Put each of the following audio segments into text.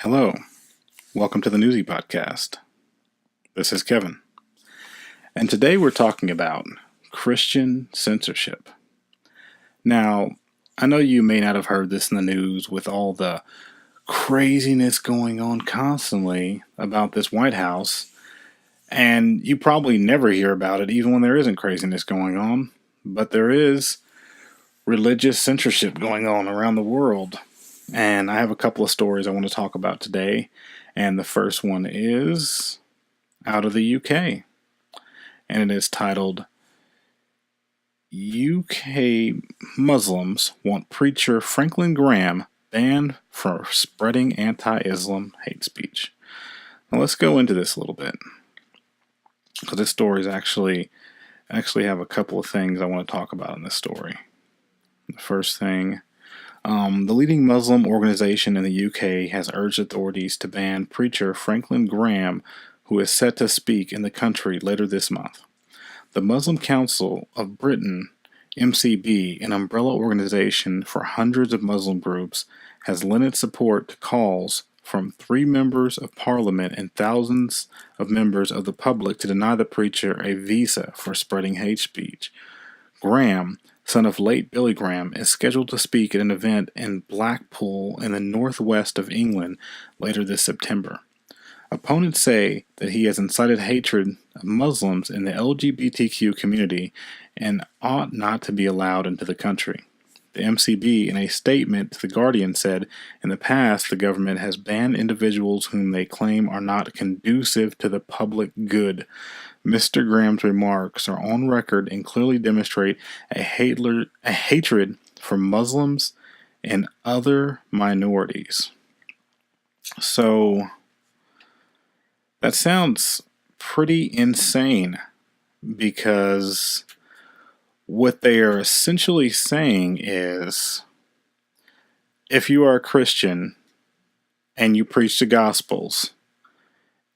Hello, welcome to the Newsy Podcast. This is Kevin, and today we're talking about Christian censorship. Now, I know you may not have heard this in the news with all the craziness going on constantly about this White House, and you probably never hear about it even when there isn't craziness going on, but there is religious censorship going on around the world. And I have a couple of stories I want to talk about today. And the first one is out of the UK. And it is titled, UK Muslims Want Preacher Franklin Graham Banned for Spreading Anti-Islam Hate Speech. Now let's go into this a little bit. Because this story is actually have a couple of things I want to talk about in this story. The first thing, the leading Muslim organization in the UK has urged authorities to ban preacher Franklin Graham, who is set to speak in the country later this month. The Muslim Council of Britain, MCB, an umbrella organization for hundreds of Muslim groups, has lent its support to calls from 3 members of parliament and thousands of members of the public to deny the preacher a visa for spreading hate speech. Graham, son of late Billy Graham, is scheduled to speak at an event in Blackpool in the northwest of England later this September. Opponents say that he has incited hatred of Muslims in the LGBTQ community and ought not to be allowed into the country. The MCB, in a statement to The Guardian, said, "In the past, the government has banned individuals whom they claim are not conducive to the public good. Mr. Graham's remarks are on record and clearly demonstrate a hatred for Muslims and other minorities." So, that sounds pretty insane, because what they are essentially saying is, if you are a Christian and you preach the Gospels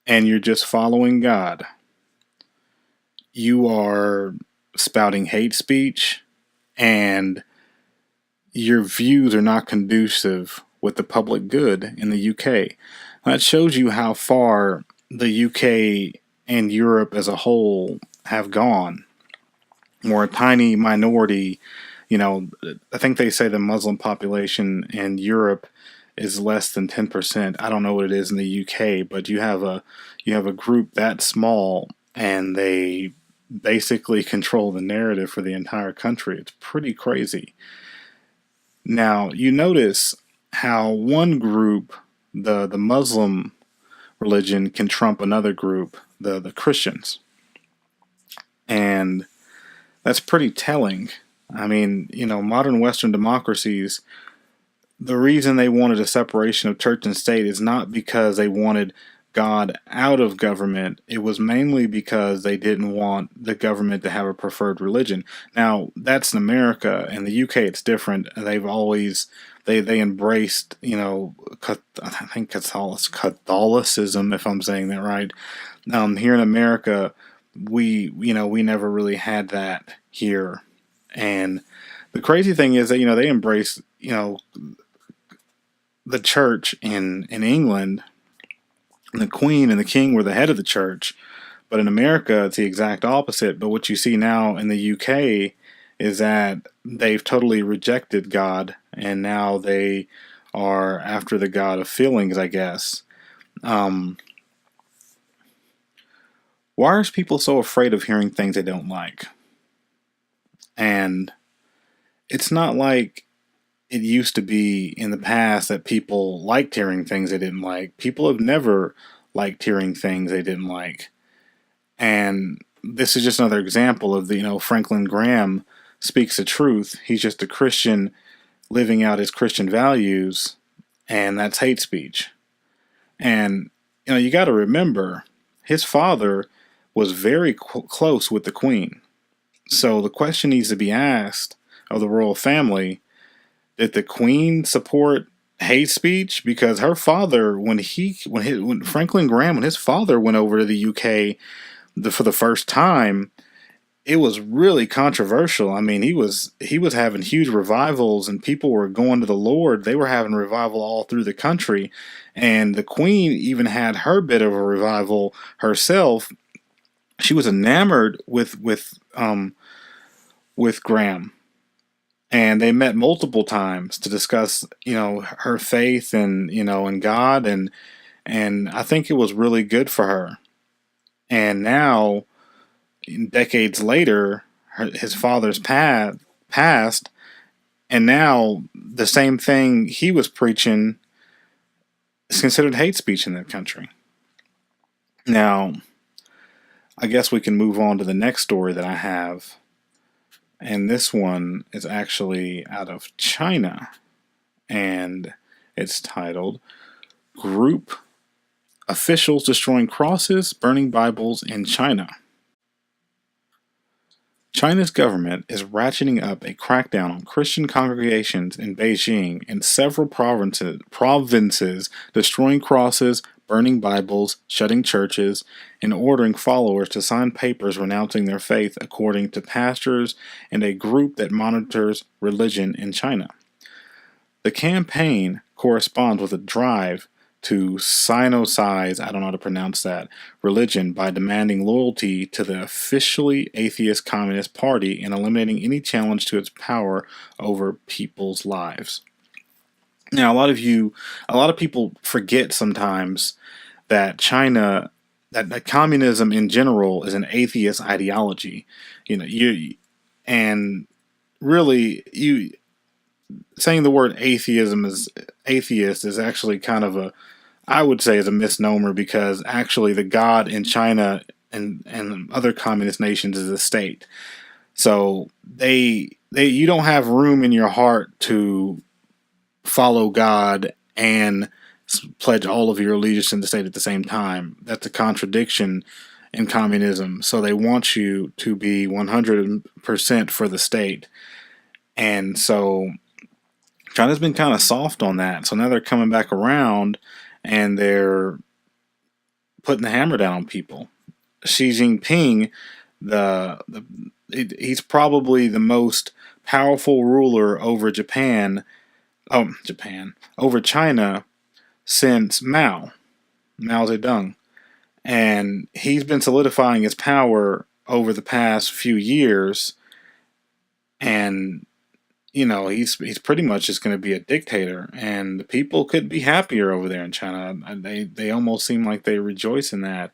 and you're just following God, you are spouting hate speech and your views are not conducive with the public good in the UK. That shows you how far the UK and Europe as a whole have gone. Or a tiny minority, I think they say the Muslim population in Europe is less than 10%. I don't know what it is in the UK, but you have a group that small and they basically control the narrative for the entire country. It's pretty crazy. Now, you notice how one group, the Muslim religion, can trump another group, the Christians. And that's pretty telling. I mean, modern Western democracies, the reason they wanted a separation of church and state is not because they wanted God out of government. It was mainly because they didn't want the government to have a preferred religion. Now, that's in America. In the UK, it's different. They've always, they embraced, I think Catholicism, if I'm saying that right. Here in America, we never really had that here. And the crazy thing is that, they embrace, the church in England. The Queen and the King were the head of the church, but in America it's the exact opposite. But what you see now in the UK is that they've totally rejected God, and now they are after the God of feelings, I guess. Why are people so afraid of hearing things they don't like? And it's not like it used to be in the past that people liked hearing things they didn't like. People have never liked hearing things they didn't like. And this is just another example of Franklin Graham speaks the truth. He's just a Christian living out his Christian values, and that's hate speech. And, you got to remember, his father was very close with the Queen. So the question needs to be asked of the royal family: did the Queen support hate speech? Because her father, when Franklin Graham, when his father went over to the UK for the first time, it was really controversial. I mean, he was having huge revivals, and people were going to the Lord. They were having revival all through the country, and the Queen even had her bit of a revival herself. She was enamored with Graham, and they met multiple times to discuss, her faith and in God, and I think it was really good for her. And now, decades later, his father's passed, and now the same thing he was preaching is considered hate speech in that country. Now, I guess we can move on to the next story that I have, and this one is actually out of China, and it's titled Group Officials Destroying Crosses, Burning Bibles in China. China's government is ratcheting up a crackdown on Christian congregations in Beijing and several provinces, destroying crosses, burning Bibles, shutting churches, and ordering followers to sign papers renouncing their faith, according to pastors and a group that monitors religion in China. The campaign corresponds with a drive to sinocize, I don't know how to pronounce that, religion by demanding loyalty to the officially atheist Communist Party and eliminating any challenge to its power over people's lives. Now, a lot of people forget sometimes that that communism in general is an atheist ideology. And really, saying the word atheist is actually kind of I would say is a misnomer, because actually the God in China and other communist nations is a state. So you don't have room in your heart to follow God and pledge all of your allegiance to the state at the same time. That's a contradiction in communism. So they want you to be 100% for the state. And so China's been kind of soft on that. So now they're coming back around and they're putting the hammer down on people. Xi Jinping, he's probably the most powerful ruler over over China since Mao Zedong. And he's been solidifying his power over the past few years. And he's pretty much just going to be a dictator, and the people could be happier over there in China. They almost seem like they rejoice in that,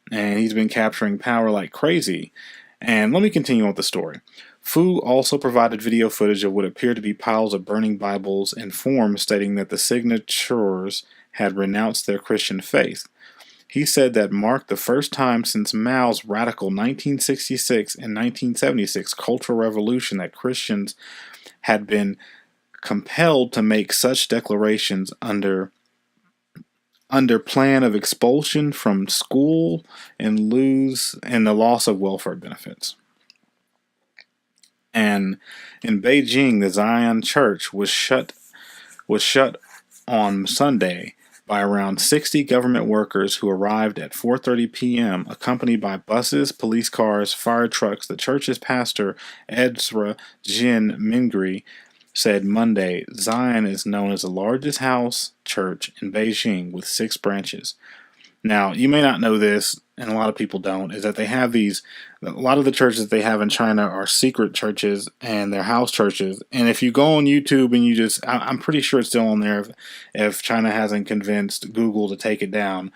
and he's been capturing power like crazy. And let me continue with the story. Fu also provided video footage of what appeared to be piles of burning Bibles and forms stating that the signatures had renounced their Christian faith. He said that marked the first time since Mao's radical 1966 and 1976 Cultural Revolution that Christians had been compelled to make such declarations under plan of expulsion from school and the loss of welfare benefits. And in Beijing, the Zion Church was shut on Sunday by around 60 government workers who arrived at 4:30 p.m. accompanied by buses, police cars, fire trucks. The church's pastor, Ezra Jin Mingri, said Monday, Zion is known as the largest house church in Beijing with 6 branches. Now, you may not know this, and a lot of people don't, is that they have a lot of the churches that they have in China are secret churches, and they're house churches. And if you go on YouTube and I'm pretty sure it's still on there if China hasn't convinced Google to take it down.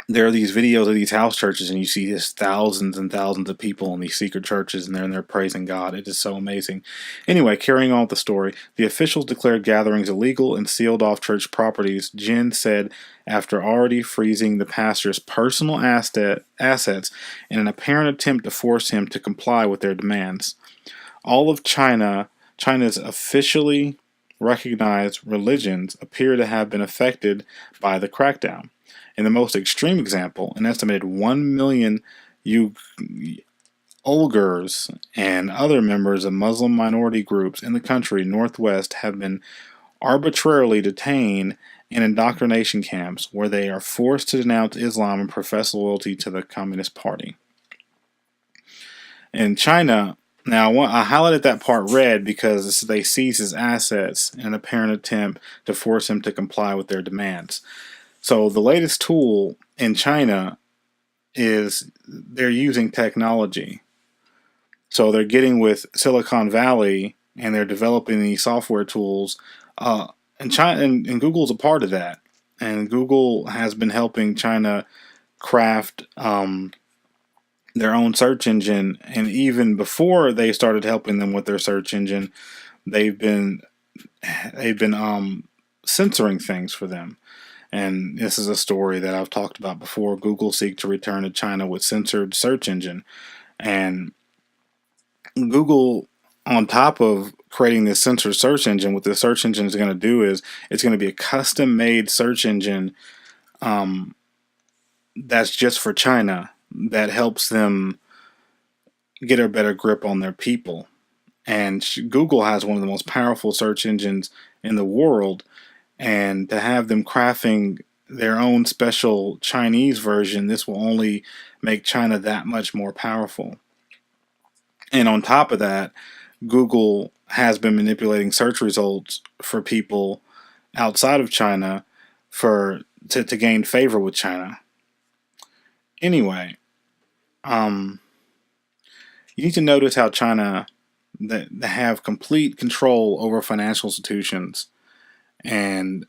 There are these videos of these house churches, and you see just thousands and thousands of people in these secret churches, and they're in there praising God. It is so amazing. Anyway, carrying on with the story, the officials declared gatherings illegal and sealed off church properties, Jin said, after already freezing the pastor's personal assets in an apparent attempt to force him to comply with their demands. All of China's officially recognized religions appear to have been affected by the crackdown. In the most extreme example, an estimated 1 million Uyghurs and other members of Muslim minority groups in the country northwest have been arbitrarily detained in indoctrination camps where they are forced to denounce Islam and profess loyalty to the Communist Party. And China, now I highlighted that part red because they seized his assets in an apparent attempt to force him to comply with their demands. So the latest tool in China is they're using technology. So they're getting with Silicon Valley and they're developing these software tools. And China and Google's a part of that. And Google has been helping China craft their own search engine. And even before they started helping them with their search engine, they've been censoring things for them. And this is a story that I've talked about before. Google seek to return to China with censored search engine. And Google, on top of creating this censored search engine, what the search engine is going to do is it's going to be a custom made search engine that's just for China, that helps them get a better grip on their people. And Google has one of the most powerful search engines in the world, and to have them crafting their own special Chinese version, this will only make China that much more powerful. And on top of that, Google has been manipulating search results for people outside of China to gain favor with China. Anyway, you need to notice how China that have complete control over financial institutions, and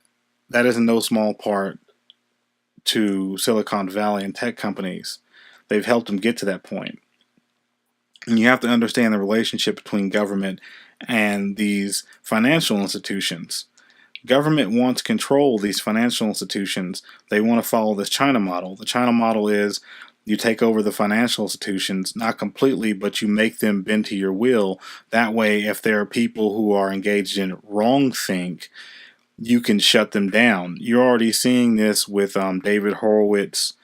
that is in no small part to Silicon Valley and tech companies. They've helped them get to that point. And you have to understand the relationship between government and these financial institutions. Government wants to control these financial institutions. They want to follow this China model. The China model is you take over the financial institutions, not completely, but you make them bend to your will. That way, if there are people who are engaged in wrongthink, you can shut them down. You're already seeing this with David Horowitz.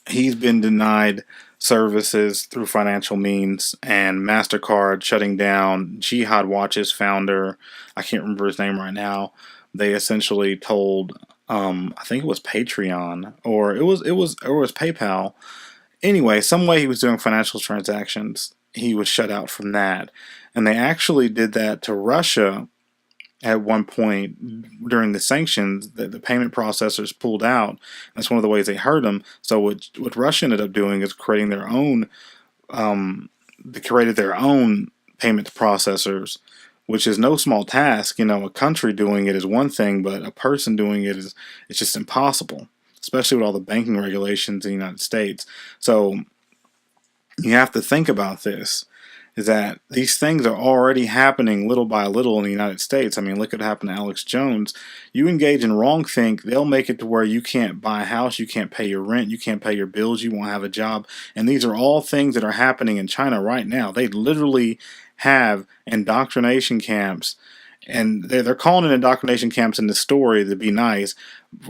He's been denied services through financial means, and MasterCard shutting down Jihad Watch's founder. I can't remember his name right now. They essentially told, I think it was Patreon or it was PayPal. Anyway, some way he was doing financial transactions, he was shut out from that. And they actually did that to Russia at one point during the sanctions. That the payment processors pulled out. That's one of the ways they hurt them. So what Russia ended up doing is creating their own. They created their own payment processors, which is no small task. A country doing it is one thing, but a person doing it is it's just impossible, especially with all the banking regulations in the United States. So you have to think about this, is that these things are already happening little by little in the United States. I mean, look at what happened to Alex Jones. You engage in wrongthink, they'll make it to where you can't buy a house, you can't pay your rent, you can't pay your bills, you won't have a job. And these are all things that are happening in China right now. They literally have indoctrination camps, and they're calling it indoctrination camps in the story to be nice.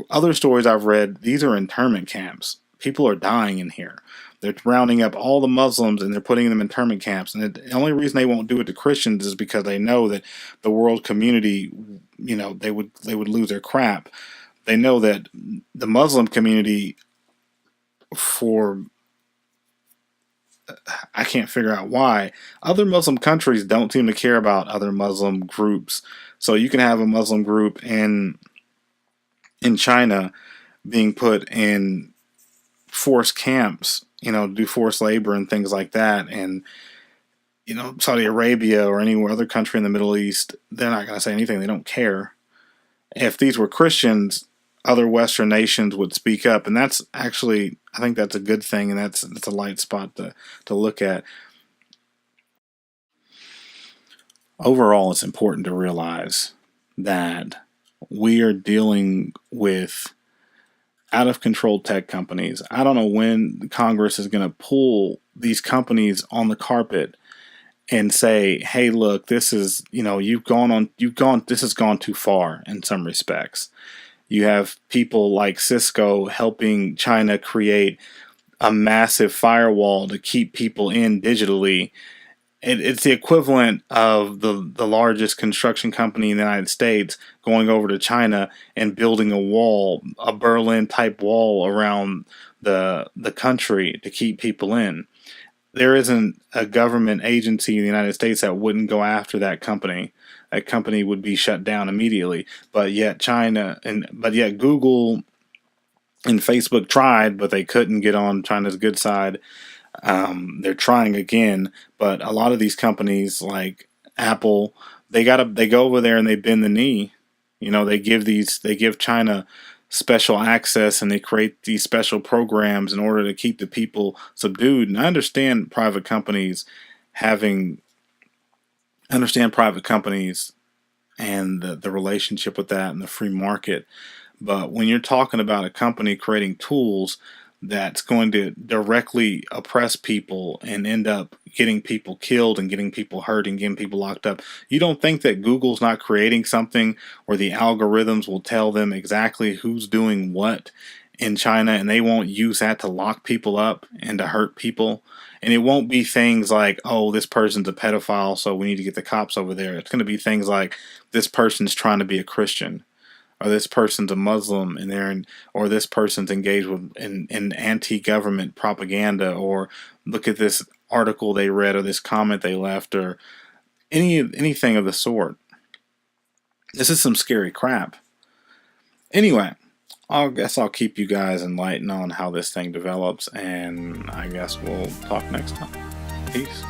Other stories I've read, these are internment camps. People are dying in here. They're rounding up all the Muslims and they're putting them in internment camps. And the only reason they won't do it to Christians is because they know that the world community, they would lose their crap. They know that the Muslim community, I can't figure out why, other Muslim countries don't seem to care about other Muslim groups. So you can have a Muslim group in China being put in forced camps, do forced labor and things like that. And, Saudi Arabia or any other country in the Middle East, they're not going to say anything. They don't care. If these were Christians, other Western nations would speak up. And that's actually, I think that's a good thing. And that's a light spot to look at. Overall, it's important to realize that we are dealing with out of control tech companies. I don't know when Congress is going to pull these companies on the carpet and say, "Hey, look, this is, this has gone too far in some respects." You have people like Cisco helping China create a massive firewall to keep people in digitally. It's the equivalent of the largest construction company in the United States going over to China and building a wall, a Berlin type wall around the country to keep people in. there isn't a government agency in the United States that wouldn't go after that company. That company would be shut down immediately. But yet Google and Facebook tried, but they couldn't get on China's good side. They're trying again, but a lot of these companies like Apple, they go over there and they bend the knee. They give China special access, and they create these special programs in order to keep the people subdued. And I understand having private companies and the relationship with that and the free market. But when you're talking about a company creating tools that's going to directly oppress people and end up getting people killed and getting people hurt and getting people locked up, you don't think that Google's not creating something where the algorithms will tell them exactly who's doing what in China, and they won't use that to lock people up and to hurt people? And it won't be things like, oh, this person's a pedophile, so we need to get the cops over there. It's going to be things like, this person's trying to be a Christian, or this person's a Muslim, or this person's engaged in anti-government propaganda, or look at this article they read, or this comment they left, or anything of the sort. This is some scary crap. Anyway, I guess I'll keep you guys enlightened on how this thing develops, and I guess we'll talk next time. Peace.